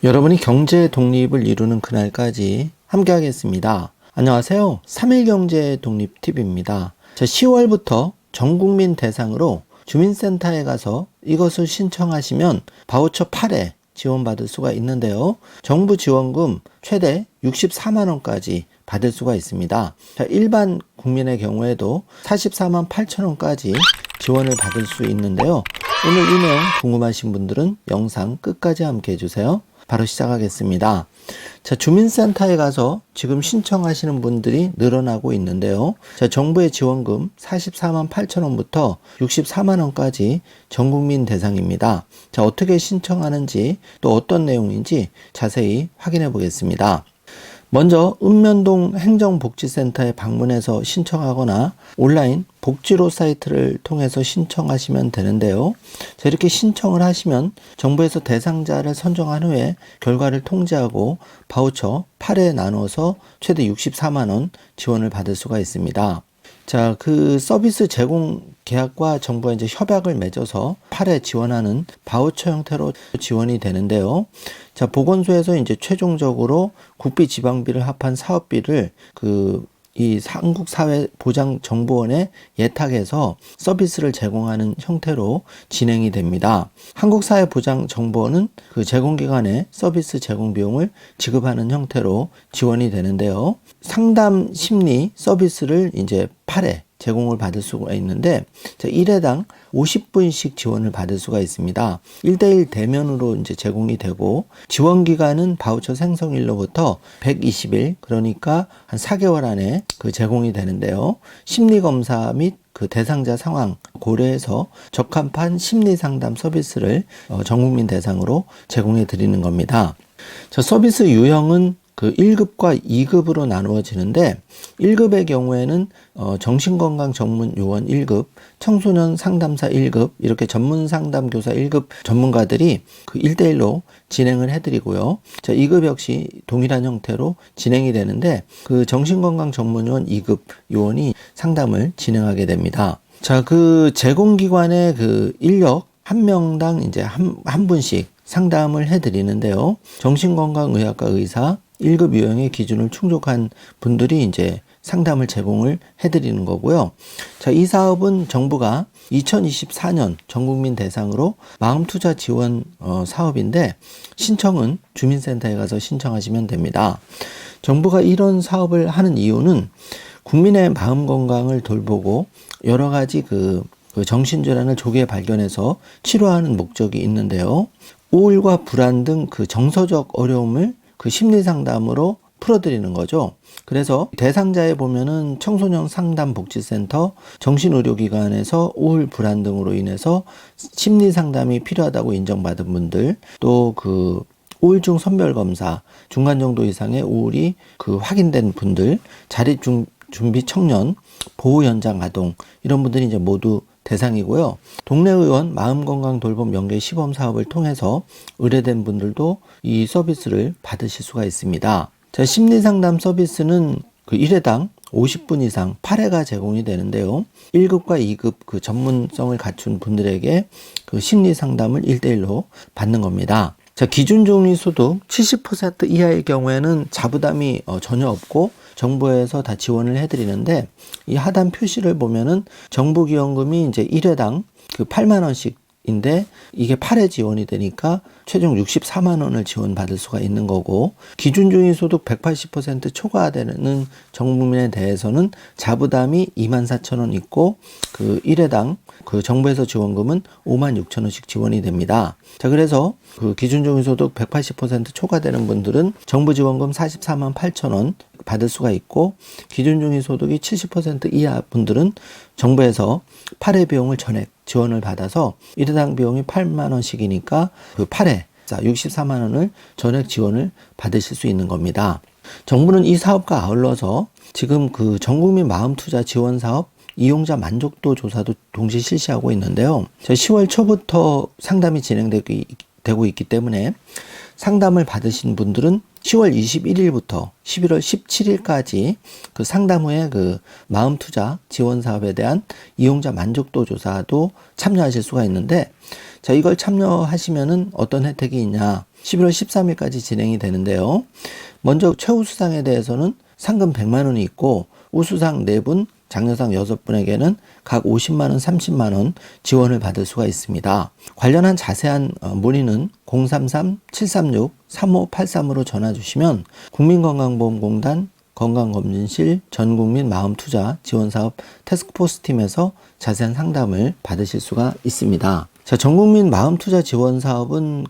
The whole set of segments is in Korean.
여러분이 경제 독립을 이루는 그날까지 함께 하겠습니다. 안녕하세요. 3일 경제 독립 팁입니다. 10월부터 전 국민 대상으로 주민센터에 가서 이것을 신청하시면 바우처 8회 지원받을 수가 있는데요. 정부 지원금 최대 64만 원까지 받을 수가 있습니다. 일반 국민의 경우에도 44만 8천 원까지 지원을 받을 수 있는데요. 오늘 이 내용 궁금하신 분들은 영상 끝까지 함께 해주세요. 바로 시작하겠습니다. 주민센터에 가서 지금 신청하시는 분들이 늘어나고 있는데요. 정부의 지원금 44만 8천 원부터 64만 원까지 전국민 대상입니다. 어떻게 신청하는지 또 어떤 내용인지 자세히 확인해 보겠습니다. 먼저 읍면동 행정복지센터에 방문해서 신청하거나 온라인 복지로 사이트를 통해서 신청하시면 되는데요. 이렇게 신청을 하시면 정부에서 대상자를 선정한 후에 결과를 통지하고 바우처 8회 나눠서 최대 64만 원 지원을 받을 수가 있습니다. 그 서비스 제공 계약과 정부가 이제 협약을 맺어서 8회 지원하는 바우처 형태로 지원이 되는데요. 보건소에서 이제 최종적으로 국비 지방비를 합한 사업비를 이 한국사회보장정보원에 예탁해서 서비스를 제공하는 형태로 진행이 됩니다. 한국사회보장정보원은 그 제공기관에 서비스 제공 비용을 지급하는 형태로 지원이 되는데요. 상담 심리 서비스를 이제 8회 제공을 받을 수가 있는데 1회당 50분씩 지원을 받을 수가 있습니다. 1대1 대면으로 이제 제공이 되고 지원 기간은 바우처 생성일로부터 120일 그러니까 한 4개월 안에 제공이 되는데요. 심리검사 및 그 대상자 상황 고려해서 적합한 심리상담 서비스를 전국민 대상으로 제공해 드리는 겁니다. 서비스 유형은 1급과 2급으로 나누어지는데 1급의 경우에는 정신건강 전문 요원 1급, 청소년 상담사 1급 이렇게 전문 상담교사 1급 전문가들이 1대1로 진행을 해드리고요. 2급 역시 동일한 형태로 진행이 되는데 정신건강 전문 요원 2급 요원이 상담을 진행하게 됩니다. 제공기관의 인력 한 명당 이제 한 분씩 상담을 해드리는데요. 정신건강의학과 의사 1급 유형의 기준을 충족한 분들이 이제 상담을 제공을 해드리는 거고요. 이 사업은 정부가 2024년 전국민 대상으로 마음투자 지원 사업인데 신청은 주민센터에 가서 신청하시면 됩니다. 정부가 이런 사업을 하는 이유는 국민의 마음 건강을 돌보고 여러 가지 정신질환을 조기에 발견해서 치료하는 목적이 있는데요. 우울과 불안 등 정서적 어려움을 심리상담으로 풀어드리는 거죠. 그래서 대상자에 보면은 청소년 상담복지센터, 정신의료기관에서 우울, 불안 등으로 인해서 심리상담이 필요하다고 인정받은 분들, 또 우울증 선별검사, 중간 정도 이상의 우울이 확인된 분들, 자립준비 청년, 보호연장 아동 이런 분들이 이제 모두 대상이고요. 동네 의원 마음건강 돌봄 연계 시범 사업을 통해서 의뢰된 분들도 이 서비스를 받으실 수가 있습니다. 심리상담 서비스는 1회당 50분 이상 8회가 제공이 되는데요. 1급과 2급 전문성을 갖춘 분들에게 심리상담을 1대1로 받는 겁니다. 기준종이소득 70% 이하의 경우에는 자부담이 전혀 없고 정부에서 다 지원을 해드리는데 이 하단 표시를 보면은 정부기원금이 이제 1회당 8만 원씩인데 이게 8회 지원이 되니까 최종 64만 원을 지원받을 수가 있는 거고 기준종이소득 180% 초과되는 전국민에 대해서는 자부담이 24,000원 있고 1회당 정부에서 지원금은 56,000원씩 지원이 됩니다. 그래서 기준종이소득 180% 초과되는 분들은 정부 지원금 44만 8천 원 받을 수가 있고 기준종이소득이 70% 이하 분들은 정부에서 8회 비용을 전액 지원을 받아서 1회당 비용이 8만 원씩이니까 8회 64만 원을 전액 지원을 받으실 수 있는 겁니다. 정부는 이 사업과 아울러서 지금 전국민 마음투자 지원 사업 이용자 만족도 조사도 동시 실시하고 있는데요. 10월 초부터 상담이 진행되고 있기 때문에 상담을 받으신 분들은 10월 21일부터 11월 17일까지 상담 후에 마음투자 지원 사업에 대한 이용자 만족도 조사도 참여하실 수가 있는데 이걸 참여하시면은 어떤 혜택이 있냐. 11월 13일까지 진행이 되는데요. 먼저 최우수상에 대해서는 상금 100만 원이 있고 우수상 4분, 장려상 6분에게는 각 50만 원, 30만 원 지원을 받을 수가 있습니다. 관련한 자세한 문의는 033-736-3583으로 전화 주시면 국민건강보험공단 건강검진실 전국민 마음투자 지원사업 태스크포스 팀에서 자세한 상담을 받으실 수가 있습니다. 자, 전국민 마음투자 지원사업은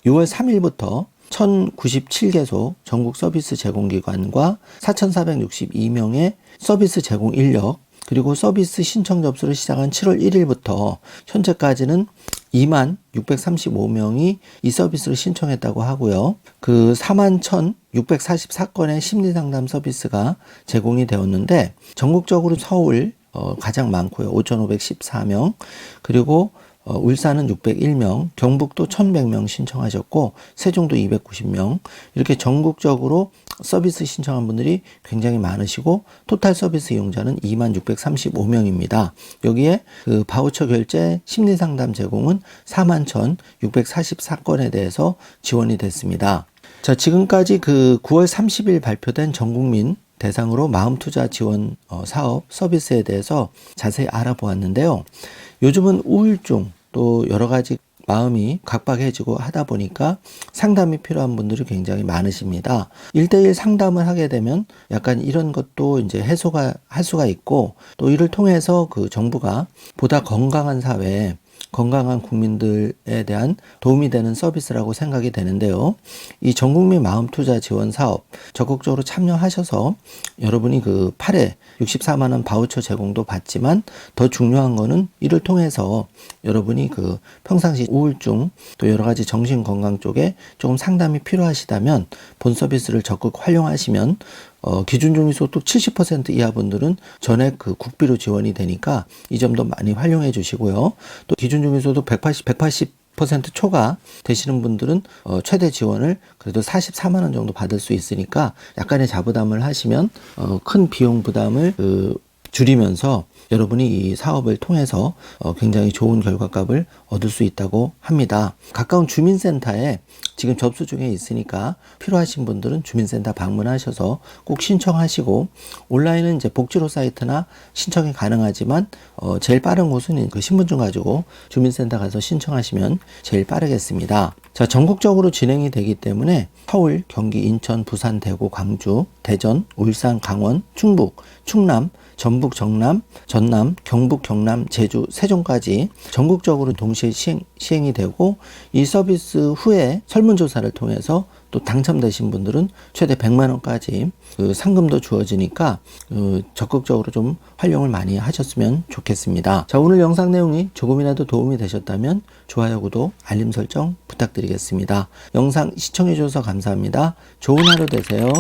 6월 3일부터 1097개소 전국 서비스 제공기관과 4462명의 서비스 제공 인력, 그리고 서비스 신청 접수를 시작한 7월 1일부터 현재까지는 2635명이 이 서비스를 신청했다고 하고요. 41,644건의 심리상담 서비스가 제공이 되었는데 전국적으로 서울 가장 많고요. 5,514명, 그리고 울산은 601명, 경북도 1,100명 신청하셨고 세종도 290명, 이렇게 전국적으로 서비스 신청한 분들이 굉장히 많으시고 토탈 서비스 이용자는 2635명입니다. 여기에 바우처 결제 심리상담 제공은 41,644건에 대해서 지원이 됐습니다. 자, 지금까지 9월 30일 발표된 전국민 대상으로 마음투자 지원 사업 서비스에 대해서 자세히 알아보았는데요. 요즘은 우울증 또 여러 가지 마음이 각박해지고 하다 보니까 상담이 필요한 분들이 굉장히 많으십니다. 1대1 상담을 하게 되면 약간 이런 것도 이제 해소가 할 수가 있고 또 이를 통해서 정부가 보다 건강한 사회, 건강한 국민들에 대한 도움이 되는 서비스라고 생각이 되는데요. 이 전국민 마음투자 지원 사업 적극적으로 참여하셔서 여러분이 8회 64만 원 바우처 제공도 받지만 더 중요한 거는 이를 통해서 여러분이 평상시 우울증 또 여러 가지 정신 건강 쪽에 조금 상담이 필요하시다면 본 서비스를 적극 활용하시면 기준 중위소득 70% 이하 분들은 전액 국비로 지원이 되니까 이 점도 많이 활용해 주시고요. 또 기준 중위소득 180% 초과 되시는 분들은 최대 지원을 그래도 44만 원 정도 받을 수 있으니까 약간의 자부담을 하시면 큰 비용 부담을 줄이면서 여러분이 이 사업을 통해서 굉장히 좋은 결과값을 얻을 수 있다고 합니다. 가까운 주민센터에 지금 접수 중에 있으니까 필요하신 분들은 주민센터 방문하셔서 꼭 신청하시고 온라인은 이제 복지로 사이트나 신청이 가능하지만 제일 빠른 곳은 신분증 가지고 주민센터 가서 신청하시면 제일 빠르겠습니다. 자, 전국적으로 진행이 되기 때문에 서울, 경기, 인천, 부산, 대구, 광주, 대전, 울산, 강원, 충북, 충남, 전북, 정남, 전남, 경북, 경남, 제주, 세종까지 전국적으로 동시에 시행이 되고 이 서비스 후에 설문조사를 통해서 또 당첨되신 분들은 최대 100만 원까지 상금도 주어지니까 적극적으로 좀 활용을 많이 하셨으면 좋겠습니다. 자, 오늘 영상 내용이 조금이라도 도움이 되셨다면 좋아요, 구독, 알림 설정 부탁드리겠습니다. 영상 시청해 주셔서 감사합니다. 좋은 하루 되세요.